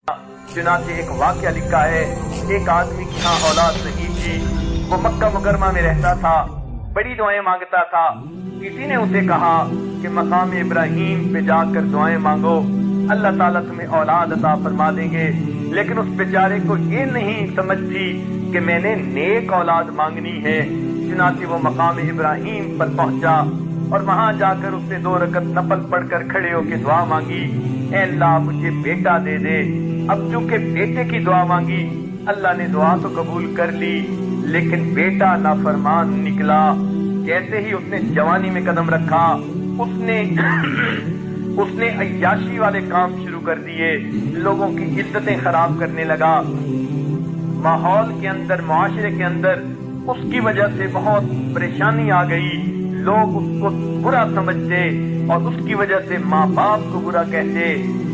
चुनाचे एक वाकया लिखा है, एक आदमी की यहाँ औलाद नहीं थी, वो मक्का मुकरमा में रहता था, बड़ी दुआएं मांगता था। किसी ने उसे कहा कि मकाम इब्राहिम पे जाकर दुआएं मांगो, अल्लाह ताला तुम्हें औलाद अता फरमा देंगे। लेकिन उस बेचारे को ये नहीं समझ थी कि मैंने नेक औलाद मांगनी है। चुनाचे वो मकाम इब्राहिम पर पहुंचा और वहां जाकर उसने 2 रकत नफल पढ़कर खड़े होकर दुआ मांगी, ऐ अल्लाह मुझे बेटा दे दे। अब चूंकि बेटे की दुआ मांगी, अल्लाह ने दुआ तो कबूल कर ली, लेकिन बेटा नाफरमान निकला। जैसे ही उसने जवानी में कदम रखा, उसने अय्याशी वाले काम शुरू कर दिए, लोगों की इज्जतें खराब करने लगा। माहौल के अंदर, मुआशरे के अंदर उसकी वजह से बहुत परेशानी आ गई। लोग उसको बुरा समझते और उसकी वजह से माँ बाप को बुरा कहते।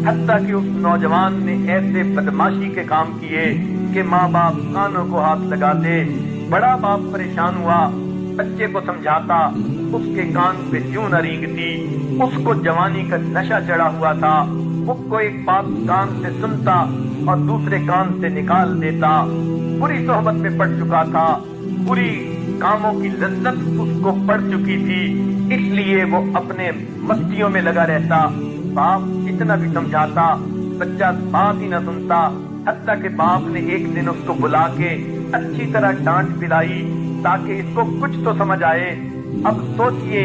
हत्ता कि उस नौजवान ने ऐसे बदमाशी के काम किए कि माँ बाप कानों को हाथ लगाते। बड़ा बाप परेशान हुआ, बच्चे को समझाता, उसके कान पे क्यों न रींगती। उसको जवानी का नशा चढ़ा हुआ था, उसको एक बात कान से सुनता और दूसरे कान से निकाल देता। बुरी सोहबत में पड़ चुका था, बुरी कामों की लज्जत उसको पड़ चुकी थी, इसलिए वो अपने मस्तियों में लगा रहता। बाप इतना भी समझाता, बच्चा बात ही न सुनता। हत्ता कि बाप ने एक दिन उसको बुला के अच्छी तरह डांट पिलाई ताकि इसको कुछ तो समझ आए। अब सोचिए,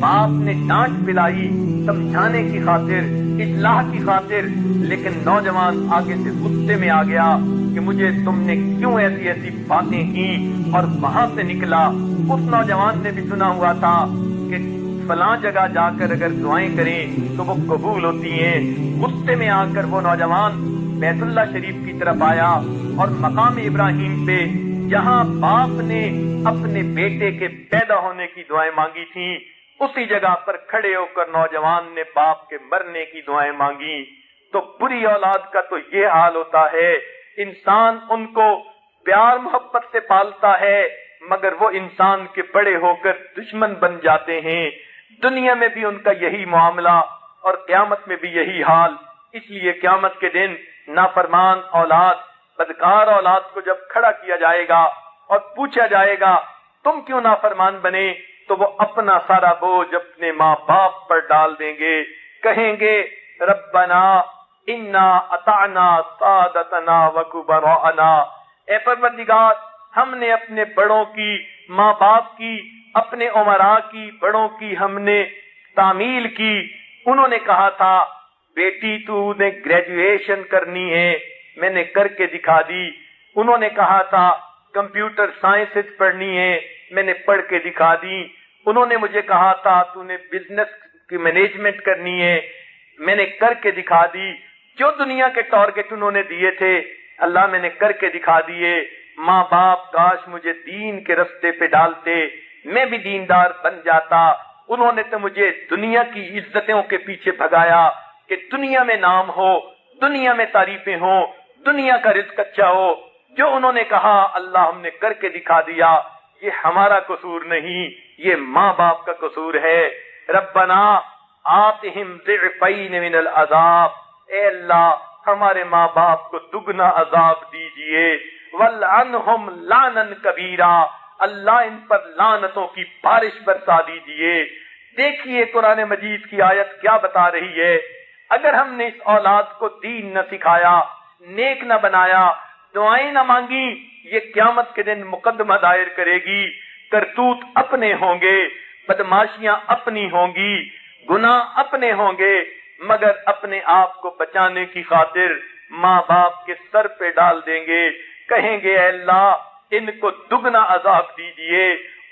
बाप ने डांट पिलाई समझाने की खातिर, इस्लाह की खातिर, लेकिन नौजवान आगे से गुस्से में आ गया कि मुझे तुमने क्यों ऐसी ऐसी बातें की, और वहां से निकला। उस नौजवान ने भी सुना हुआ था कि फलां जगह जाकर अगर दुआएं करें तो वो कबूल होती हैं। गुस्से में आकर वो नौजवान बैतुल्लाह शरीफ की तरफ आया और मकाम इब्राहिम पे, जहां बाप ने अपने बेटे के पैदा होने की दुआएं मांगी थी, उसी जगह पर खड़े होकर नौजवान ने बाप के मरने की दुआएं मांगी। तो बुरी औलाद का तो ये हाल होता है, इंसान उनको प्यार मोहब्बत से पालता है, मगर वो इंसान के बड़े होकर दुश्मन बन जाते हैं। दुनिया में भी उनका यही मामला और क़यामत में भी यही हाल। इसलिए क़यामत के दिन नाफरमान औलाद, बदकार औलाद को जब खड़ा किया जाएगा और पूछा जाएगा तुम क्यों नाफरमान बने, तो वो अपना सारा बोझ अपने माँ बाप पर डाल देंगे। कहेंगे रब्बना इन्ना अताना सादतना व कुबराना, ए परवरदिगार हमने अपने बड़ों की, माँ बाप की, अपने उमरा की, बड़ों की हमने तामील की। उन्होंने कहा था बेटी तूने ग्रेजुएशन करनी है, मैंने करके दिखा दी। उन्होंने कहा था कंप्यूटर साइंसेज पढ़नी है, मैंने पढ़ के दिखा दी। उन्होंने मुझे कहा था तूने बिजनेस की मैनेजमेंट करनी है, मैंने करके दिखा दी। जो दुनिया के टारगेट उन्होंने दिए थे, अल्लाह मैंने करके दिखा दिए। माँ बाप काश मुझे दीन के रास्ते पे डालते, मैं भी दीनदार बन जाता। उन्होंने तो मुझे दुनिया की इज्जतों के पीछे भगाया कि दुनिया में नाम हो, दुनिया में तारीफें हो, दुनिया का रिज़्क अच्छा हो। जो उन्होंने कहा अल्लाह हमने करके दिखा दिया, ये हमारा कसूर नहीं, ये माँ बाप का कसूर है। रब्बना आतिहिम ज़िअफ़ैन मिनल अज़ाब, ए अल्लाह हमारे माँ बाप को दुगना अजाब दीजिए। वल्अनहुम लानन कबीरा, अल्लाह इन पर लानतों की बारिश बरसा दीजिए। देखिए कुरान मजीद की आयत क्या बता रही है। अगर हमने इस औलाद को दीन न सिखाया, नेक न बनाया, दुआएं न मांगी, ये क़यामत के दिन मुकदमा दायर करेगी। करतूत अपने होंगे, बदमाशियां अपनी होंगी, गुनाह अपने होंगे, मगर अपने आप को बचाने की खातिर माँ बाप के सर पे डाल देंगे। कहेंगे अल्लाह इनको दुगना अजाब दीजिए।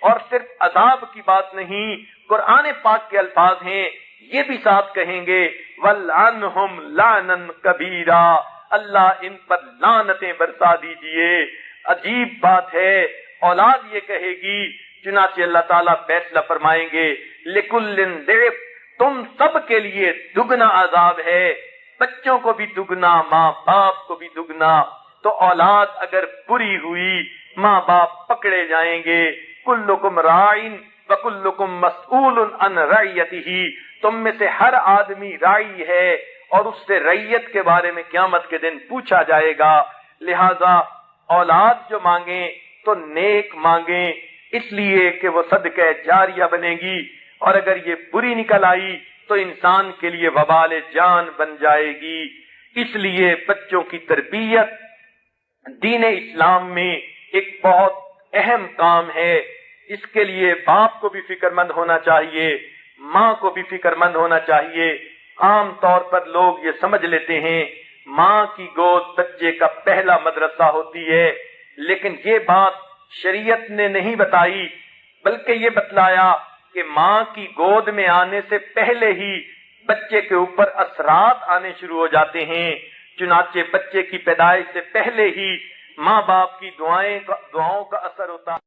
और सिर्फ अजाब की बात नहीं, कुरान पाक के अल्फाज हैं, ये भी साथ कहेंगे वल्अनहुम लानन कबीरा, अल्लाह इन पर लानतें बरसा दीजिए। अजीब बात है, औलाद ये कहेगी। चुनाचे अल्लाह ताला फैसला फरमाएंगे लिकुल्लिन ज़िफ़, तुम सब के लिए दुगना अजाब है, बच्चों को भी दुगना, माँ बाप को भी दुगना। तो औलाद अगर बुरी हुई, माँ बाप पकड़े जाएंगे। कुल्लुकुम राइन व कुल्लुकुम मसऊलुन अन रइयतिही, तुम में से हर आदमी राई है اور اس سے رعیت کے بارے میں قیامت کے دن پوچھا جائے گا۔ لہذا اولاد جو مانگیں تو نیک مانگیں، اس لیے کہ وہ صدقہ جاریہ بنے گی، اور اگر یہ بری نکل آئی تو انسان کے لیے وبال جان بن جائے گی۔ اس لیے بچوں کی تربیت دین اسلام میں ایک بہت اہم کام ہے۔ اس کے لیے باپ کو بھی فکر مند ہونا چاہیے، ماں کو بھی فکر مند ہونا چاہیے۔ عام طور پر لوگ یہ سمجھ لیتے ہیں ماں کی گود بچے کا پہلا مدرسہ ہوتی ہے، لیکن یہ بات شریعت نے نہیں بتائی، بلکہ یہ بتلایا کہ ماں کی گود میں آنے سے پہلے ہی بچے کے اوپر اثرات آنے شروع ہو جاتے ہیں۔ چنانچہ بچے کی پیدائش سے پہلے ہی ماں باپ کی دعاؤں کا اثر ہوتا ہے۔